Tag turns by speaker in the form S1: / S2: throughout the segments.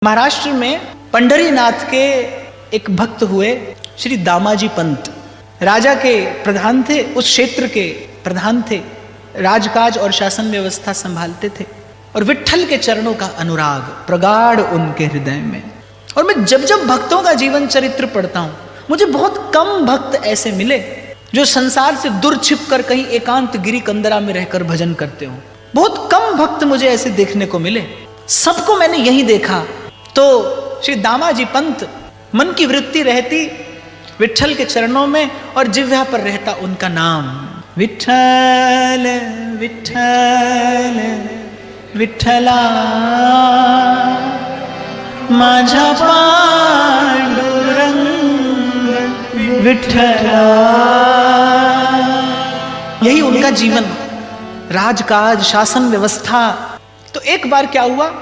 S1: महाराष्ट्र में पंढरीनाथ के एक भक्त हुए श्री दामाजी पंत। राजा के प्रधान थे, उस क्षेत्र के प्रधान थे, राजकाज और शासन व्यवस्था संभालते थे और विट्ठल के चरणों का अनुराग प्रगाढ़ उनके हृदय में। और मैं जब जब भक्तों का जीवन चरित्र पढ़ता हूं, मुझे बहुत कम भक्त ऐसे मिले जो संसार से दूर छिप कर कहीं एकांत गिरी कंदरा में रहकर भजन करते हो। बहुत कम भक्त मुझे ऐसे देखने को मिले, सबको मैंने यही देखा। तो श्री दामाजी पंत मन की वृत्ति रहती विट्ठल के चरणों में और जिह्वा पर रहता उनका नाम, विट्ठल विट्ठल विट्ठला माझा पांडुरंग विट्ठला। यही उनका जीवन, राजकाज, शासन व्यवस्था। तो एक बार क्या हुआ,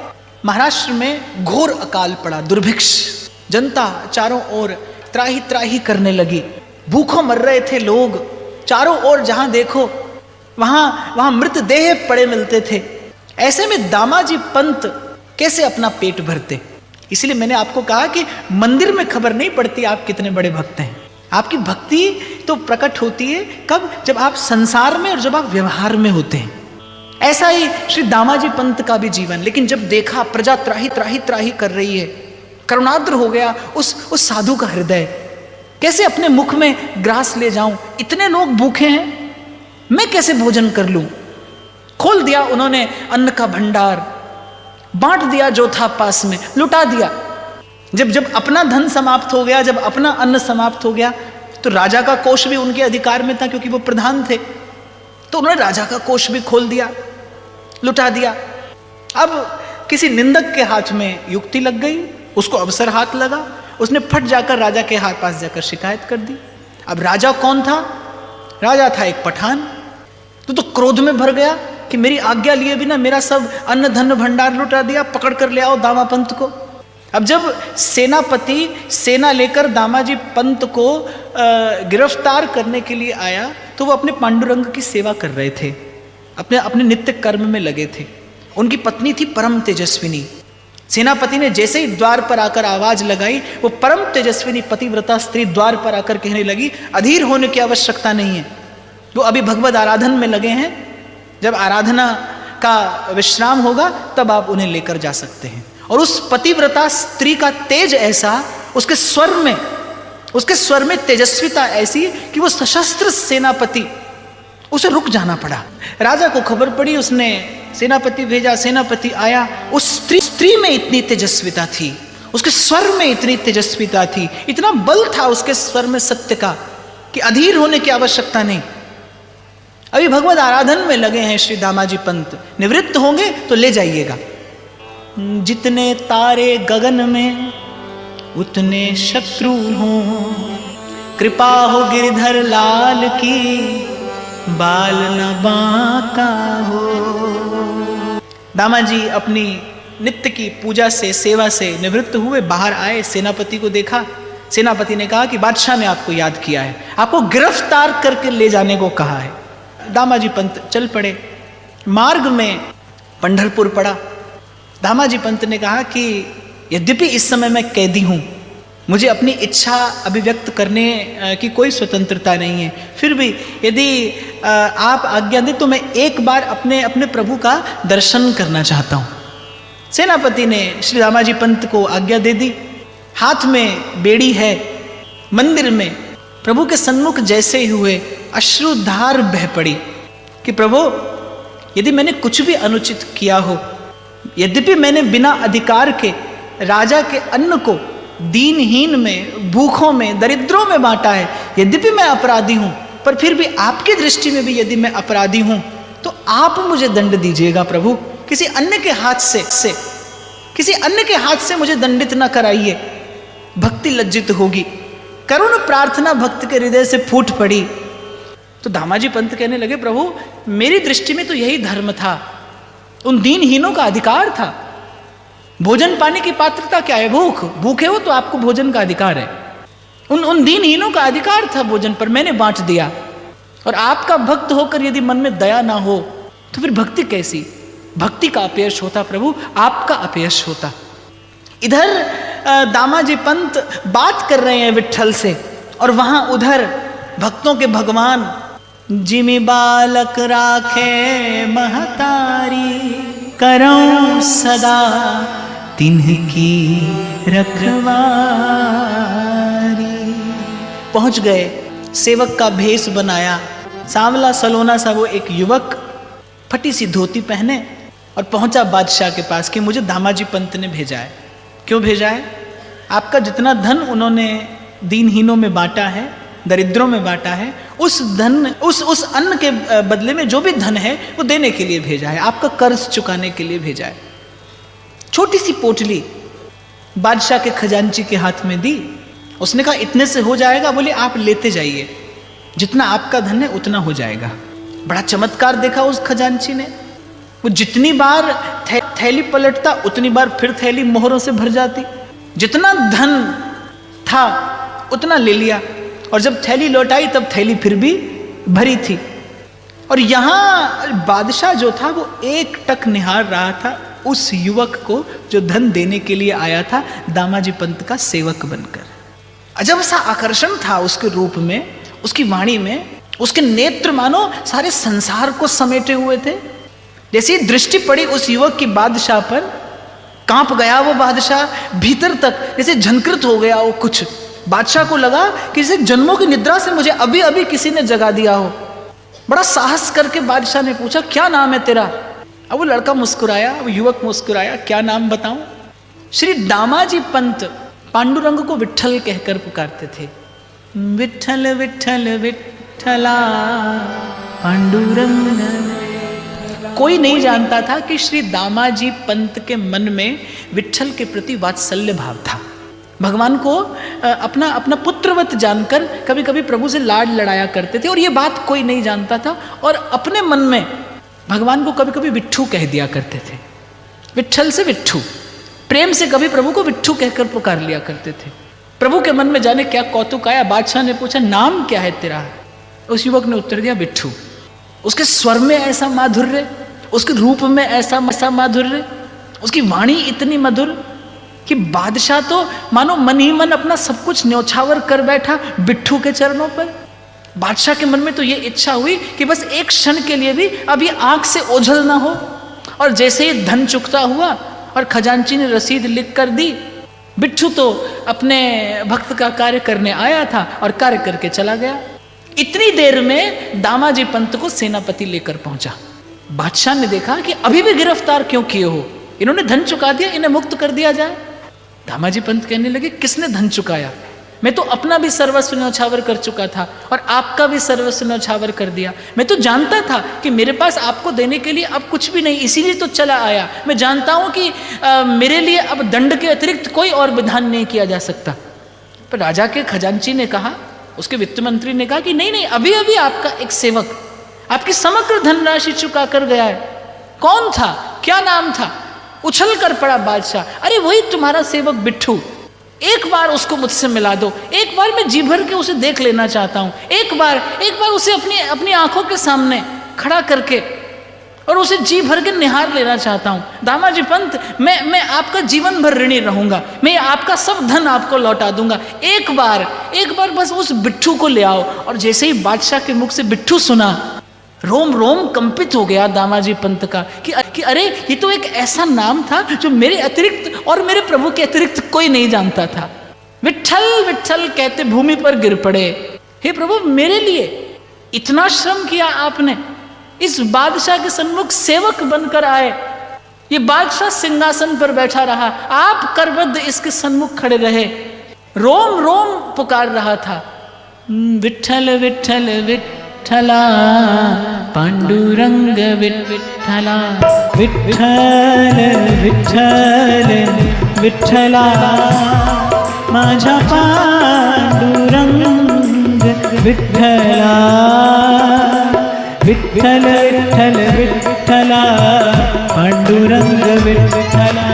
S1: महाराष्ट्र में घोर अकाल पड़ा, दुर्भिक्ष, जनता चारों ओर त्राही त्राही करने लगी, भूखों मर रहे थे लोग, चारों ओर जहां देखो वहां मृतदेह पड़े मिलते थे। ऐसे में दामाजी पंत कैसे अपना पेट भरते? इसलिए मैंने आपको कहा कि मंदिर में खबर नहीं पड़ती आप कितने बड़े भक्त हैं। आपकी भक्ति तो प्रकट होती है कब? जब आप संसार में और जब आप व्यवहार में होते हैं। ऐसा ही श्री दामाजी पंत का भी जीवन। लेकिन जब देखा प्रजा त्राही त्राही त्राही कर रही है, करुणाद्र हो गया उस साधु का हृदय। कैसे अपने मुख में ग्रास ले जाऊं, इतने लोग भूखे हैं, मैं कैसे भोजन कर लूं? खोल दिया उन्होंने अन्न का भंडार, बांट दिया जो था पास में, लुटा दिया। जब अपना धन समाप्त हो गया, जब अपना अन्न समाप्त हो गया, तो राजा का कोष भी उनके अधिकार में था क्योंकि वो प्रधान थे। तो उन्होंने राजा का कोष भी खोल दिया, लुटा दिया। अब किसी निंदक के हाथ में युक्ति लग गई, उसको अवसर हाथ लगा, उसने फट जाकर राजा के हाथ पास जाकर शिकायत कर दी। अब राजा कौन था? राजा था एक पठान। तो क्रोध में भर गया कि मेरी आज्ञा लिए बिना मेरा सब अन्न धन भंडार लुटा दिया, पकड़ कर ले आओ दामा पंत को। अब जब सेनापति सेना लेकर दामाजी पंत को गिरफ्तार करने के लिए आया, तो वो अपने पांडुरंग की सेवा कर रहे थे, अपने नित्य कर्म में लगे थे। उनकी पत्नी थी परम तेजस्विनी। सेनापति ने जैसे ही द्वार पर आकर आवाज लगाई, वो परम तेजस्विनी पतिव्रता स्त्री द्वार पर आकर कहने लगी, अधीर होने की आवश्यकता नहीं है, वो अभी भगवद आराधन में लगे हैं, जब आराधना का विश्राम होगा तब आप उन्हें लेकर जा सकते हैं। और उस पतिव्रता स्त्री का तेज ऐसा, उसके स्वर में तेजस्विता ऐसी कि वो सशस्त्र सेनापति, उसे रुक जाना पड़ा। राजा को खबर पड़ी, उसने सेनापति भेजा, सेनापति आया। उस स्त्री में इतनी तेजस्विता थी, उसके स्वर में इतनी तेजस्विता थी, इतना बल था उसके स्वर में सत्य का कि अधीर होने की आवश्यकता नहीं। अभी भगवद आराधन में लगे हैं श्री दामाजी पंत, निवृत्त होंगे तो ले जाइएगा। जितने तारे गगन में उतने शत्रु हों, कृपा हो गिरधर लाल की, बाल न बांका हो। दामाजी अपनी नित्य की पूजा से, सेवा से निवृत्त हुए, बाहर आए, सेनापति को देखा। सेनापति ने कहा कि बादशाह ने आपको याद किया है, आपको गिरफ्तार करके ले जाने को कहा है। दामाजी पंत चल पड़े। मार्ग में पंढरपुर पड़ा। दामाजी पंत ने कहा कि यद्यपि इस समय मैं कैदी हूं, मुझे अपनी इच्छा अभिव्यक्त करने की कोई स्वतंत्रता नहीं है, फिर भी यदि आप आज्ञा दें तो मैं एक बार अपने प्रभु का दर्शन करना चाहता हूं। सेनापति ने श्री दामाजी पंत को आज्ञा दे दी। हाथ में बेड़ी है। मंदिर में प्रभु के सन्मुख जैसे ही हुए, अश्रुधार बह पड़ी कि प्रभु, यदि मैंने कुछ भी अनुचित किया हो, यद्यपि मैंने बिना अधिकार के राजा के अन्न को दीनहीन में, भूखों में, दरिद्रों में बांटा है, यद्यपि मैं अपराधी हूं, पर फिर भी आपकी दृष्टि में भी यदि मैं अपराधी हूं तो आप मुझे दंड दीजिएगा प्रभु। किसी अन्य के हाथ से मुझे दंडित न कराइए, भक्ति लज्जित होगी। करुण प्रार्थना भक्त के हृदय से फूट पड़ी। तो दामाजी पंत कहने लगे, प्रभु मेरी दृष्टि में तो यही धर्म था, उन दीनहीनों का अधिकार था। भोजन पाने की पात्रता क्या है? भूखे हो तो आपको भोजन का अधिकार है। उन दीनहीनों का अधिकार था भोजन पर, मैंने बांट दिया। और आपका भक्त होकर यदि मन में दया ना हो तो फिर भक्ति कैसी? भक्ति का अपयश होता प्रभु, आपका अपयश होता। इधर दामाजी पंत बात कर रहे हैं विट्ठल से, और वहां उधर भक्तों के भगवान जिमि बालक राखे महतारी, करऊं सदा तिन्हकी रखवारी। पहुंच गए, सेवक का भेष बनाया, सांवला सलोना सा वो एक युवक, फटी सी धोती पहने, और पहुंचा बादशाह के पास कि मुझे दामाजी पंत ने भेजा है। क्यों भेजा है? आपका जितना धन उन्होंने दीनहीनों में बांटा है, दरिद्रों में बांटा है, उस धन उस अन्न के बदले में जो भी धन है वो देने के लिए भेजा है, आपका कर्ज चुकाने के लिए भेजा है। छोटी सी पोटली बादशाह के खजांची के हाथ में दी। उसने कहा इतने से हो जाएगा। बोले आप लेते जाइए, जितना आपका धन है उतना हो जाएगा। बड़ा चमत्कार देखा उस खजांची ने। वो जितनी बार थैली पलटता उतनी बार फिर थैली मोहरों से भर जाती। जितना धन था उतना ले लिया, और जब थैली लौटाई तब थैली फिर भी भरी थी। और यहां बादशाह जो था वो एक टक निहार रहा था उस युवक को जो धन देने के लिए आया था दामाजी पंत का सेवक बनकर। अजब सा आकर्षण था उसके रूप में, उसकी वाणी में, उसके नेत्र मानो सारे संसार को समेटे हुए थे। जैसी दृष्टि पड़ी उस युवक की बादशाह पर, कांप गया वो बादशाह भीतर तक, जैसे झंकृत हो गया वो कुछ। बादशाह को लगा कि जैसे जन्मों की निद्रा से मुझे अभी अभी किसी ने जगा दिया हो। बड़ा साहस करके बादशाह ने पूछा क्या नाम है तेरा? अब वो लड़का मुस्कुराया, वो युवक मुस्कुराया, क्या नाम बताऊं? श्री दामाजी पंत पांडुरंग को विट्ठल कहकर पुकारते थे। विट्ठल विट्ठल विट्ठला पांडुरंग। कोई नहीं जानता था कि श्री दामाजी पंत के मन में विट्ठल के प्रति वात्सल्य भाव था। भगवान को अपना अपना पुत्रवत जानकर कभी कभी प्रभु से लाड लड़ाया करते थे, और ये बात कोई नहीं जानता था। और अपने मन में भगवान को कभी कभी विट्ठू कह दिया करते थे। विट्ठल से विट्ठू, प्रेम से कभी प्रभु को विट्ठू कहकर पुकार लिया करते थे। प्रभु के मन में जाने क्या कौतुक आया। बादशाह ने पूछा नाम क्या है तेरा? उस युवक ने उत्तर दिया विट्ठू। उसके स्वर में ऐसा माधुर्य, उसके रूप में ऐसा माधुर्य, उसकी वाणी इतनी मधुर कि बादशाह तो मानो मन ही मन अपना सब कुछ न्यौछावर कर बैठा बिट्ठू के चरणों पर। बादशाह के मन में तो ये इच्छा हुई कि बस एक क्षण के लिए भी अभी आंख से ओझल ना हो। और जैसे ही धन चुकता हुआ और खजांची ने रसीद लिख कर दी, बिट्ठू तो अपने भक्त का कार्य करने आया था और कार्य करके चला गया। इतनी देर में दामाजी पंत को सेनापति लेकर पहुंचा। बादशाह ने देखा कि अभी भी गिरफ्तार क्यों किए हो? इन्होंने धन चुका दिया, इन्हें मुक्त कर दिया जाए। दामाजी पंत कहने लगे किसने धन चुकाया? मैं तो अपना भी सर्वस्व न्यौछावर कर चुका था और आपका भी सर्वस्व न्यौछावर कर दिया। मैं तो जानता था कि मेरे पास आपको देने के लिए अब कुछ भी नहीं, इसीलिए तो चला आया। मैं जानता हूं कि मेरे लिए अब दंड के अतिरिक्त कोई और विधान नहीं किया जा सकता। पर राजा के खजांची ने कहा, उसके वित्त मंत्री ने कहा कि नहीं नहीं, अभी अभी आपका एक सेवक आपकी समग्र धनराशि चुका कर गया है। कौन था? क्या नाम था? उछल कर पड़ा बादशाह, अरे वही तुम्हारा सेवक बिट्ठू। एक बार उसको मुझसे मिला दो, एक बार मैं जी भर के उसे देख लेना चाहता हूं। एक बार उसे अपनी आंखों के सामने खड़ा करके और उसे जी भर के निहार लेना चाहता हूं। दामाजी पंत, मैं आपका जीवन भर ऋणी रहूंगा, मैं आपका सब धन आपको लौटा दूंगा। एक बार बस उस बिट्ठू को ले आओ। और जैसे ही बादशाह के मुख से बिट्ठू सुना, रोम रोम कंपित हो गया दामाजी पंत का कि अरे ये तो एक ऐसा नाम था जो मेरे अतिरिक्त और मेरे प्रभु के अतिरिक्त कोई नहीं जानता था। विट्ठल विट्ठल कहते भूमि पर गिर पड़े। हे प्रभु, मेरे लिए इतना श्रम किया आपने, इस बादशाह के सन्मुख सेवक बनकर आए, ये बादशाह सिंहासन पर बैठा रहा, आप करबद्ध इसके सन्मुख खड़े रहे, रोम रोम पुकार रहा था, विट्ठल विट्ठल विट्ठला पांडुरंग विट्ठला, विट्ठल विट्ठल विट्ठला माझा पांडुरंग विट्ठला, विट्ठल विट्ठल विट्ठला पांडुरंग विट्ठला।